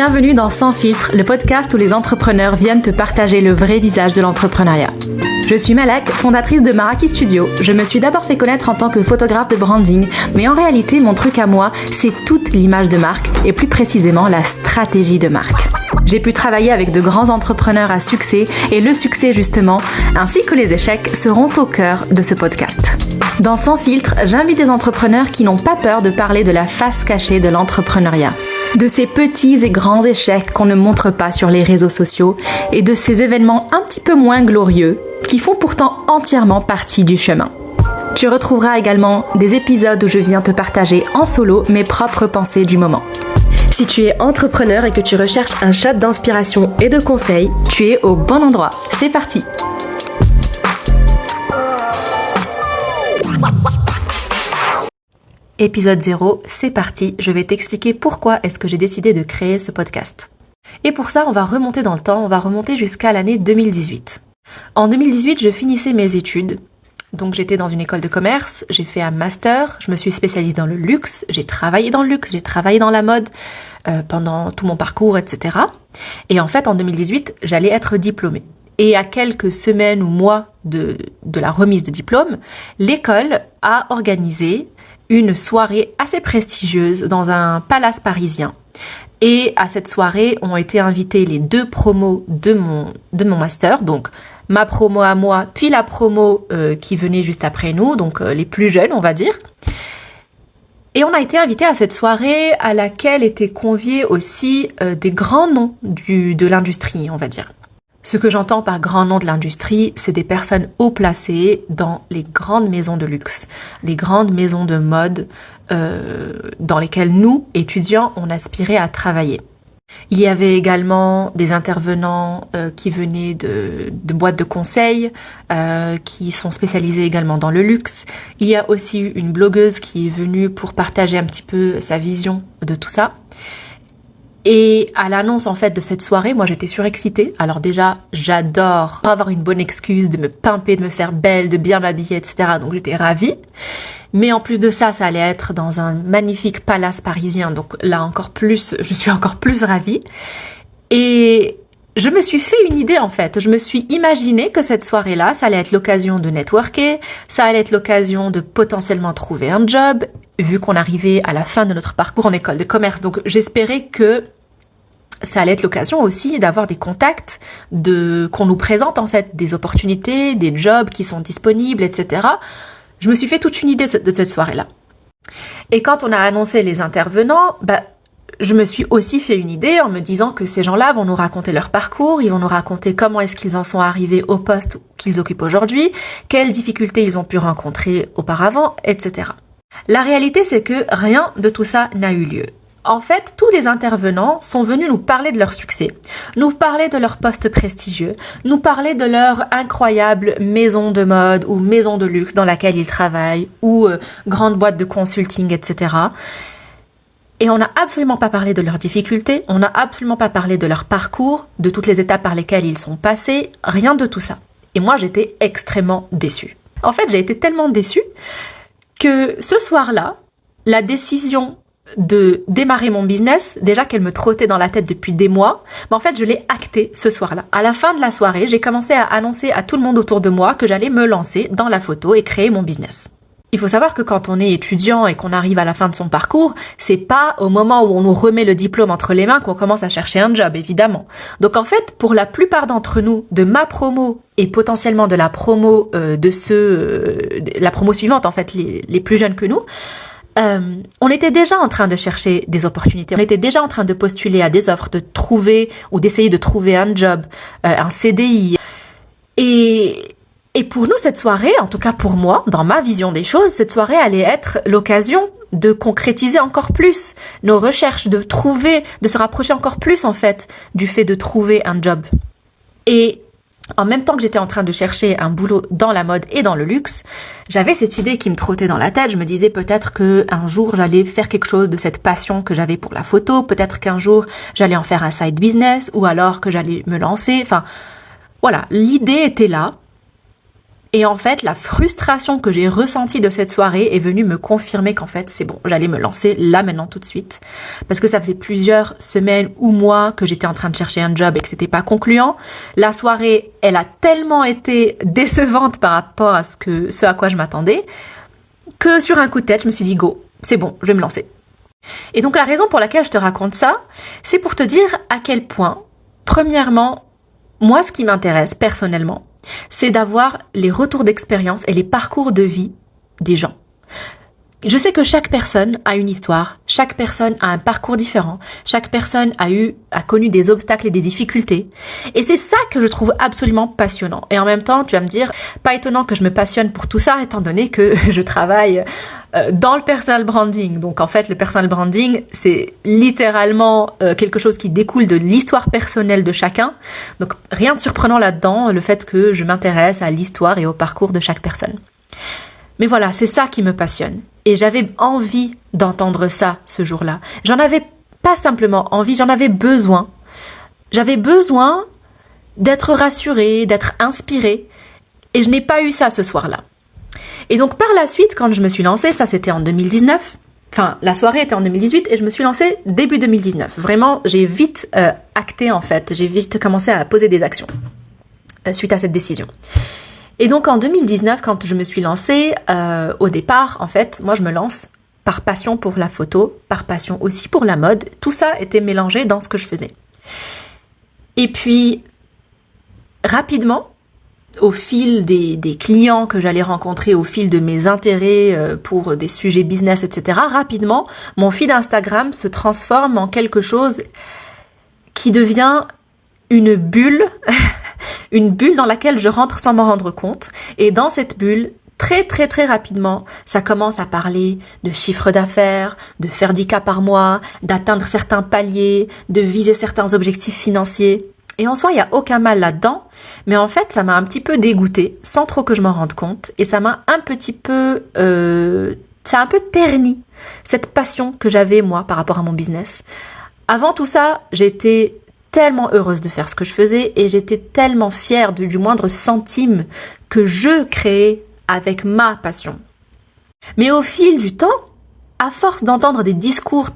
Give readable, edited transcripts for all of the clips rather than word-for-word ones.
Bienvenue dans Sans filtre, le podcast où les entrepreneurs viennent te partager le vrai visage de l'entrepreneuriat. Je suis Malak, fondatrice de Maraki Studio. Je me suis d'abord fait connaître en tant que photographe de branding, mais en réalité, mon truc à moi, c'est toute l'image de marque et plus précisément la stratégie de marque. J'ai pu travailler avec de grands entrepreneurs à succès et le succès justement, ainsi que les échecs, seront au cœur de ce podcast. Dans Sans filtre, j'invite des entrepreneurs qui n'ont pas peur de parler de la face cachée de l'entrepreneuriat, de ces petits et grands échecs qu'on ne montre pas sur les réseaux sociaux et de ces événements un petit peu moins glorieux qui font pourtant entièrement partie du chemin. Tu retrouveras également des épisodes où je viens te partager en solo mes propres pensées du moment. Si tu es entrepreneur et que tu recherches un shot d'inspiration et de conseils, tu es au bon endroit. C'est parti! Épisode 0, c'est parti, je vais t'expliquer pourquoi est-ce que j'ai décidé de créer ce podcast. Et pour ça, on va remonter dans le temps, on va remonter jusqu'à l'année 2018. En 2018, je finissais mes études, donc j'étais dans une école de commerce, j'ai fait un master, je me suis spécialisée dans le luxe, j'ai travaillé dans le luxe, j'ai travaillé dans la mode pendant tout mon parcours, etc. Et en fait, en 2018, j'allais être diplômée. Et à quelques semaines ou mois de la remise de diplôme, l'école a organisé une soirée assez prestigieuse dans un palace parisien. Et à cette soirée ont été invités les deux promos de mon master, donc ma promo à moi, puis la promo qui venait juste après nous, donc les plus jeunes, on va dire. Et on a été invités à cette soirée à laquelle étaient conviés aussi des grands noms de l'industrie, on va dire. Ce que j'entends par grands noms de l'industrie, c'est des personnes haut placées dans les grandes maisons de luxe, les grandes maisons de mode dans lesquelles nous, étudiants, on aspirait à travailler. Il y avait également des intervenants qui venaient de boîtes de conseil, qui sont spécialisés également dans le luxe. Il y a aussi une blogueuse qui est venue pour partager un petit peu sa vision de tout ça. Et à l'annonce en fait de cette soirée, moi j'étais surexcitée. Alors déjà, j'adore avoir une bonne excuse, de me pimper, de me faire belle, de bien m'habiller, etc. Donc j'étais ravie. Mais en plus de ça, ça allait être dans un magnifique palace parisien. Donc là encore plus, je suis encore plus ravie. Et je me suis fait une idée en fait. Je me suis imaginé que cette soirée-là, ça allait être l'occasion de networker, ça allait être l'occasion de potentiellement trouver un job, vu qu'on arrivait à la fin de notre parcours en école de commerce. Donc j'espérais que ça allait être l'occasion aussi d'avoir des contacts, qu'on nous présente en fait des opportunités, des jobs qui sont disponibles, etc. Je me suis fait toute une idée de cette soirée-là. Et quand on a annoncé les intervenants, je me suis aussi fait une idée en me disant que ces gens-là vont nous raconter leur parcours, ils vont nous raconter comment est-ce qu'ils en sont arrivés au poste qu'ils occupent aujourd'hui, quelles difficultés ils ont pu rencontrer auparavant, etc. La réalité, c'est que rien de tout ça n'a eu lieu. En fait, tous les intervenants sont venus nous parler de leur succès, nous parler de leur poste prestigieux, nous parler de leur incroyable maison de mode ou maison de luxe dans laquelle ils travaillent ou grande boîte de consulting, etc. Et on n'a absolument pas parlé de leurs difficultés, on n'a absolument pas parlé de leur parcours, de toutes les étapes par lesquelles ils sont passés, rien de tout ça. Et moi, j'étais extrêmement déçue. En fait, j'ai été tellement déçue que ce soir-là, la décision de démarrer mon business, déjà qu'elle me trottait dans la tête depuis des mois, mais en fait, je l'ai actée ce soir-là. À la fin de la soirée, j'ai commencé à annoncer à tout le monde autour de moi que j'allais me lancer dans la photo et créer mon business. Il faut savoir que quand on est étudiant et qu'on arrive à la fin de son parcours, c'est pas au moment où on nous remet le diplôme entre les mains qu'on commence à chercher un job, évidemment. Donc en fait, pour la plupart d'entre nous, de ma promo et potentiellement de la promo la promo suivante, en fait, les plus jeunes que nous, on était déjà en train de chercher des opportunités. On était déjà en train de postuler à des offres, de trouver ou d'essayer de trouver un job, un CDI. Et pour nous, cette soirée, en tout cas pour moi, dans ma vision des choses, cette soirée allait être l'occasion de concrétiser encore plus nos recherches, de se rapprocher encore plus en fait du fait de trouver un job. Et en même temps que j'étais en train de chercher un boulot dans la mode et dans le luxe, j'avais cette idée qui me trottait dans la tête. Je me disais peut-être qu'un jour j'allais faire quelque chose de cette passion que j'avais pour la photo, peut-être qu'un jour j'allais en faire un side business ou alors que j'allais me lancer. Enfin, voilà, l'idée était là. Et en fait, la frustration que j'ai ressentie de cette soirée est venue me confirmer qu'en fait, c'est bon, j'allais me lancer là maintenant tout de suite. Parce que ça faisait plusieurs semaines ou mois que j'étais en train de chercher un job et que c'était pas concluant. La soirée, elle a tellement été décevante par rapport à ce à quoi je m'attendais, que sur un coup de tête, je me suis dit go, c'est bon, je vais me lancer. Et donc la raison pour laquelle je te raconte ça, c'est pour te dire à quel point, premièrement, moi ce qui m'intéresse personnellement, c'est d'avoir les retours d'expérience et les parcours de vie des gens. Je sais que chaque personne a une histoire, chaque personne a un parcours différent, chaque personne a connu des obstacles et des difficultés. Et c'est ça que je trouve absolument passionnant. Et en même temps, tu vas me dire, pas étonnant que je me passionne pour tout ça, étant donné que je travaille dans le personal branding. Donc en fait, le personal branding, c'est littéralement quelque chose qui découle de l'histoire personnelle de chacun. Donc rien de surprenant là-dedans, le fait que je m'intéresse à l'histoire et au parcours de chaque personne. Mais voilà, c'est ça qui me passionne. Et j'avais envie d'entendre ça ce jour-là. J'en avais pas simplement envie, j'en avais besoin. J'avais besoin d'être rassurée, d'être inspirée. Et je n'ai pas eu ça ce soir-là. Et donc par la suite, quand je me suis lancée, ça c'était en 2019. Enfin, la soirée était en 2018 et je me suis lancée début 2019. Vraiment, j'ai vite acté en fait. J'ai vite commencé à poser des actions suite à cette décision. Et donc en 2019, quand je me suis lancée, au départ, en fait, moi je me lance par passion pour la photo, par passion aussi pour la mode. Tout ça était mélangé dans ce que je faisais. Et puis, rapidement, au fil des clients que j'allais rencontrer, au fil de mes intérêts pour des sujets business, etc., rapidement, mon feed Instagram se transforme en quelque chose qui devient une bulle une bulle dans laquelle je rentre sans m'en rendre compte. Et dans cette bulle, très très très rapidement, ça commence à parler de chiffre d'affaires, de faire 10 cas par mois, d'atteindre certains paliers, de viser certains objectifs financiers. Et en soi, il n'y a aucun mal là-dedans, mais en fait, ça m'a un petit peu dégoûtée, sans trop que je m'en rende compte, et ça m'a un petit peu... ça a un peu terni cette passion que j'avais, moi, par rapport à mon business. Avant tout ça, j'étais tellement heureuse de faire ce que je faisais et j'étais tellement fière du moindre centime que je créais avec ma passion. Mais au fil du temps, à force d'entendre des discours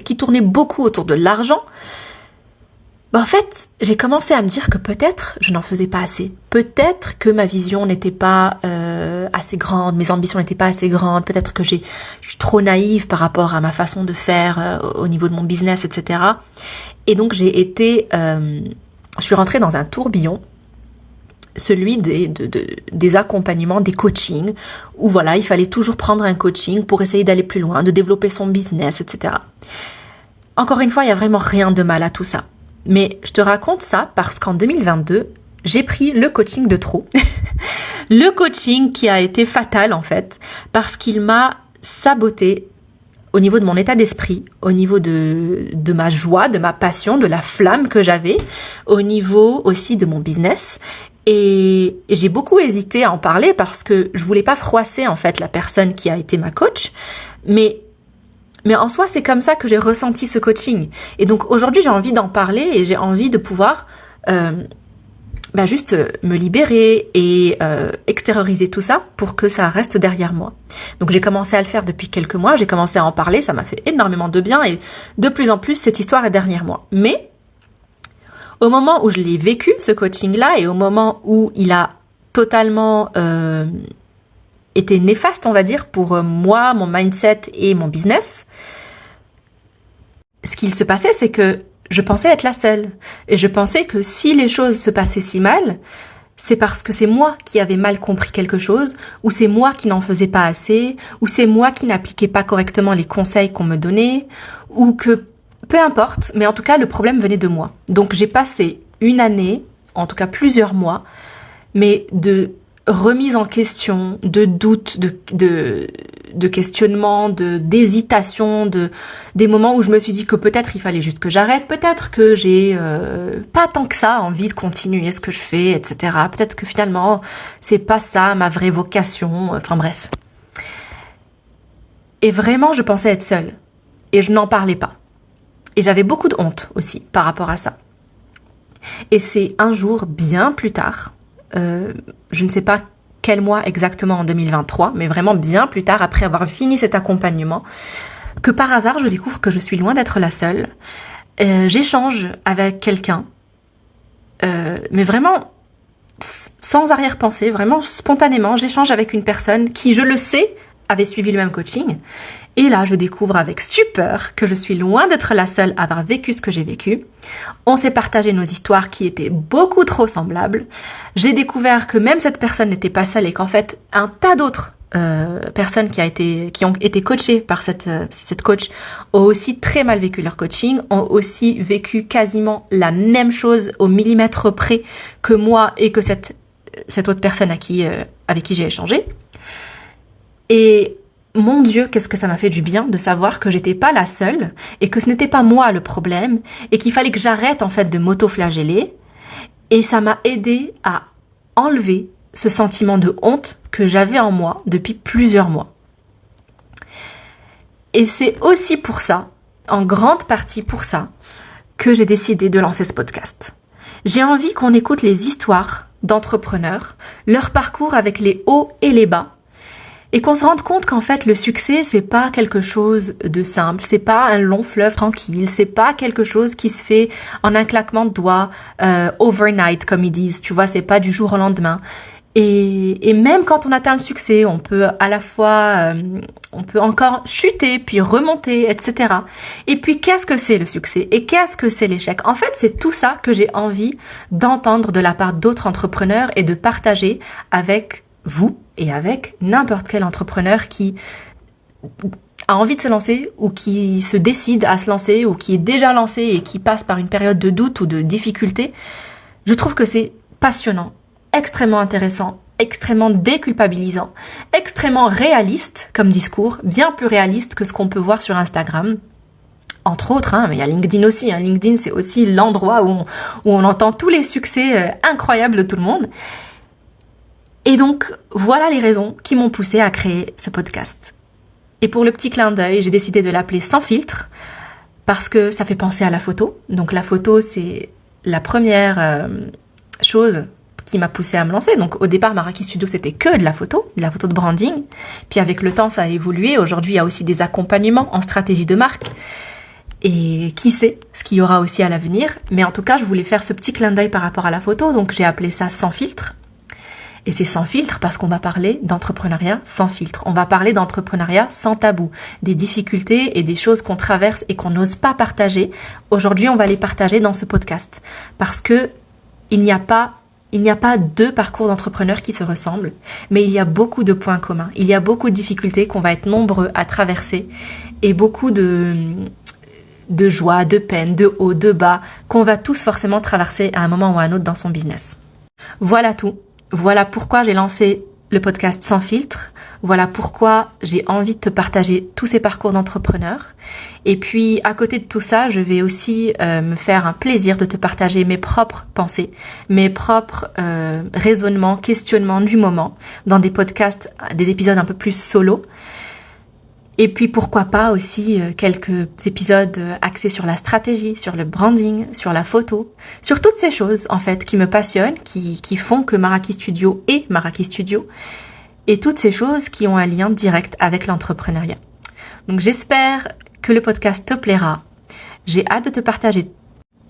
qui tournaient beaucoup autour de l'argent, en fait, j'ai commencé à me dire que peut-être je n'en faisais pas assez. Peut-être que ma vision n'était pas assez grande, mes ambitions n'étaient pas assez grandes. Peut-être que je suis trop naïve par rapport à ma façon de faire au niveau de mon business, etc. Et donc je suis rentrée dans un tourbillon, celui des accompagnements, des coachings, où voilà, il fallait toujours prendre un coaching pour essayer d'aller plus loin, de développer son business, etc. Encore une fois, il n'y a vraiment rien de mal à tout ça. Mais je te raconte ça parce qu'en 2022, j'ai pris le coaching de trop. Le coaching qui a été fatal en fait, parce qu'il m'a saboté au niveau de mon état d'esprit, au niveau de ma joie, de ma passion, de la flamme que j'avais, au niveau aussi de mon business. Et j'ai beaucoup hésité à en parler parce que je voulais pas froisser en fait la personne qui a été ma coach, mais en soi, c'est comme ça que j'ai ressenti ce coaching. Et donc aujourd'hui, j'ai envie d'en parler et j'ai envie de pouvoir juste me libérer et extérioriser tout ça pour que ça reste derrière moi. Donc j'ai commencé à le faire depuis quelques mois, j'ai commencé à en parler, ça m'a fait énormément de bien et de plus en plus, cette histoire est derrière moi. Mais au moment où je l'ai vécu, ce coaching-là, et au moment où il a totalement... était néfaste, on va dire, pour moi, mon mindset et mon business. Ce qu'il se passait, c'est que je pensais être la seule. Et je pensais que si les choses se passaient si mal, c'est parce que c'est moi qui avais mal compris quelque chose, ou c'est moi qui n'en faisais pas assez, ou c'est moi qui n'appliquais pas correctement les conseils qu'on me donnait, ou que, peu importe, mais en tout cas, le problème venait de moi. Donc j'ai passé une année, en tout cas plusieurs mois, mais de remise en question, de doute, de questionnement, d'hésitation, des moments où je me suis dit que peut-être il fallait juste que j'arrête, peut-être que j'ai pas tant que ça envie de continuer ce que je fais, etc. Peut-être que finalement c'est pas ça ma vraie vocation, enfin bref. Et vraiment je pensais être seule et je n'en parlais pas. Et j'avais beaucoup de honte aussi par rapport à ça. Et c'est un jour bien plus tard, je ne sais pas quel mois exactement en 2023, mais vraiment bien plus tard, après avoir fini cet accompagnement, que par hasard, je découvre que je suis loin d'être la seule. J'échange avec quelqu'un, mais vraiment sans arrière-pensée, vraiment spontanément, j'échange avec une personne qui, je le sais, avait suivi le même coaching. Et là, je découvre avec stupeur que je suis loin d'être la seule à avoir vécu ce que j'ai vécu. On s'est partagé nos histoires qui étaient beaucoup trop semblables. J'ai découvert que même cette personne n'était pas seule et qu'en fait, un tas d'autres personnes qui ont été coachées par cette coach ont aussi très mal vécu leur coaching, ont aussi vécu quasiment la même chose au millimètre près que moi et que cette autre personne avec qui j'ai échangé. Et mon Dieu, qu'est-ce que ça m'a fait du bien de savoir que j'étais pas la seule et que ce n'était pas moi le problème et qu'il fallait que j'arrête en fait de m'auto-flageller. Et ça m'a aidé à enlever ce sentiment de honte que j'avais en moi depuis plusieurs mois. Et c'est aussi pour ça, en grande partie pour ça, que j'ai décidé de lancer ce podcast. J'ai envie qu'on écoute les histoires d'entrepreneurs, leur parcours avec les hauts et les bas, et qu'on se rende compte qu'en fait le succès c'est pas quelque chose de simple, c'est pas un long fleuve tranquille, c'est pas quelque chose qui se fait en un claquement de doigts, overnight comme ils disent, tu vois, c'est pas du jour au lendemain. Et même quand on atteint le succès, on peut à la fois, on peut encore chuter, puis remonter, etc. Et puis qu'est-ce que c'est le succès et qu'est-ce que c'est l'échec? En fait, c'est tout ça que j'ai envie d'entendre de la part d'autres entrepreneurs et de partager avec vous et avec n'importe quel entrepreneur qui a envie de se lancer ou qui se décide à se lancer ou qui est déjà lancé et qui passe par une période de doute ou de difficulté. Je trouve que c'est passionnant, extrêmement intéressant, extrêmement déculpabilisant, extrêmement réaliste comme discours, bien plus réaliste que ce qu'on peut voir sur Instagram. Entre autres, mais il y a LinkedIn aussi. LinkedIn, c'est aussi l'endroit où on entend tous les succès incroyables de tout le monde. Et donc, voilà les raisons qui m'ont poussée à créer ce podcast. Et pour le petit clin d'œil, j'ai décidé de l'appeler Sans filtre, parce que ça fait penser à la photo. Donc la photo, c'est la première chose qui m'a poussée à me lancer. Donc au départ, Maraki Studio, c'était que de la photo de branding. Puis avec le temps, ça a évolué. Aujourd'hui, il y a aussi des accompagnements en stratégie de marque. Et qui sait ce qu'il y aura aussi à l'avenir. Mais en tout cas, je voulais faire ce petit clin d'œil par rapport à la photo. Donc j'ai appelé ça Sans filtre. Et c'est sans filtre parce qu'on va parler d'entrepreneuriat sans filtre. On va parler d'entrepreneuriat sans tabou, des difficultés et des choses qu'on traverse et qu'on n'ose pas partager. Aujourd'hui, on va les partager dans ce podcast parce que il n'y a pas deux parcours d'entrepreneurs qui se ressemblent, mais il y a beaucoup de points communs. Il y a beaucoup de difficultés qu'on va être nombreux à traverser et beaucoup de joie, de peine, de haut, de bas qu'on va tous forcément traverser à un moment ou à un autre dans son business. Voilà tout. Voilà pourquoi j'ai lancé le podcast Sans filtre. Voilà pourquoi j'ai envie de te partager tous ces parcours d'entrepreneurs. Et puis, à côté de tout ça, je vais aussi me faire un plaisir de te partager mes propres pensées, mes propres raisonnements, questionnements du moment dans des podcasts, des épisodes un peu plus solo. Et puis pourquoi pas aussi quelques épisodes axés sur la stratégie, sur le branding, sur la photo, sur toutes ces choses en fait qui me passionnent, qui font que Maraki Studio est Maraki Studio, et toutes ces choses qui ont un lien direct avec l'entrepreneuriat. Donc j'espère que le podcast te plaira. J'ai hâte de te partager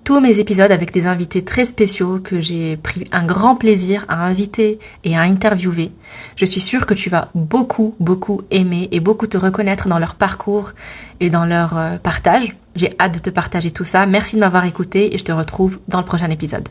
tous mes épisodes avec des invités très spéciaux que j'ai pris un grand plaisir à inviter et à interviewer. Je suis sûre que tu vas beaucoup aimer et beaucoup te reconnaître dans leur parcours et dans leur partage. J'ai hâte de te partager tout ça. Merci de m'avoir écouté et je te retrouve dans le prochain épisode.